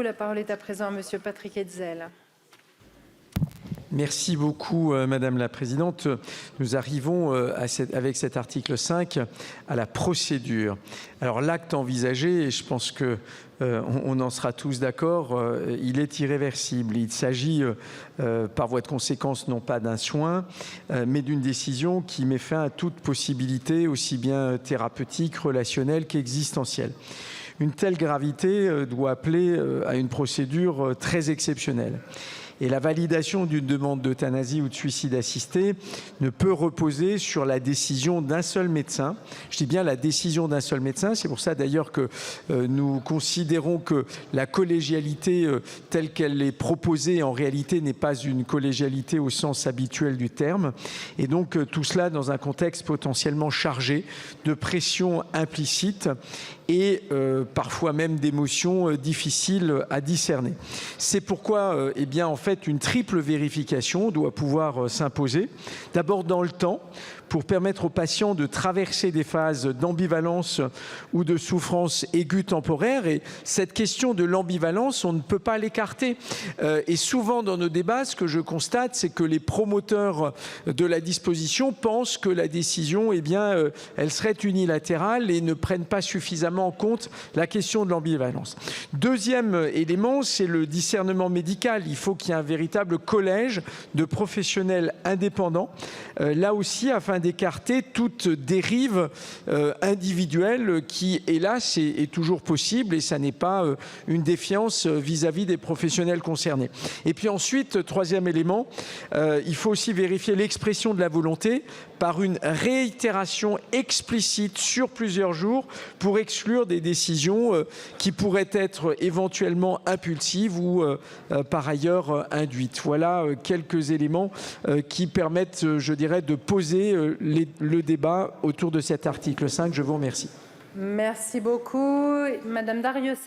La parole est à présent à Monsieur Patrick Hetzel. Merci beaucoup, Madame la Présidente. Nous arrivons avec cet article 5 à la procédure. Alors l'acte envisagé, et je pense que on en sera tous d'accord, il est irréversible. Il s'agit par voie de conséquence non pas d'un soin, mais d'une décision qui met fin à toute possibilité aussi bien thérapeutique, relationnelle qu'existentielle. Une telle gravité doit appeler à une procédure très exceptionnelle. Et la validation d'une demande d'euthanasie ou de suicide assisté ne peut reposer sur la décision d'un seul médecin. Je dis bien la décision d'un seul médecin. C'est pour ça d'ailleurs que nous considérons que la collégialité telle qu'elle est proposée en réalité n'est pas une collégialité au sens habituel du terme. Et donc tout cela dans un contexte potentiellement chargé de pression implicite et parfois même d'émotions difficiles à discerner. C'est pourquoi, eh bien, en fait, une triple vérification doit pouvoir s'imposer. D'abord dans le temps, pour permettre aux patients de traverser des phases d'ambivalence ou de souffrance aiguë temporaire. Et cette question de l'ambivalence, on ne peut pas l'écarter. Et souvent dans nos débats, ce que je constate, c'est que les promoteurs de la disposition pensent que la décision, eh bien, elle serait unilatérale et ne prennent pas suffisamment en compte la question de l'ambivalence. Deuxième élément, c'est le discernement médical. Il faut qu'il y ait un véritable collège de professionnels indépendants, là aussi afin d'écarter toute dérive individuelle qui, hélas, est toujours possible et ça n'est pas une défiance vis-à-vis des professionnels concernés. Et puis ensuite, troisième élément, il faut aussi vérifier l'expression de la volonté par une réitération explicite sur plusieurs jours pour exclure des décisions qui pourraient être éventuellement impulsives ou par ailleurs induites. Voilà quelques éléments qui permettent, je dirais, de poser le débat autour de cet article 5. Je vous remercie. Merci beaucoup. Madame Darrieussecq.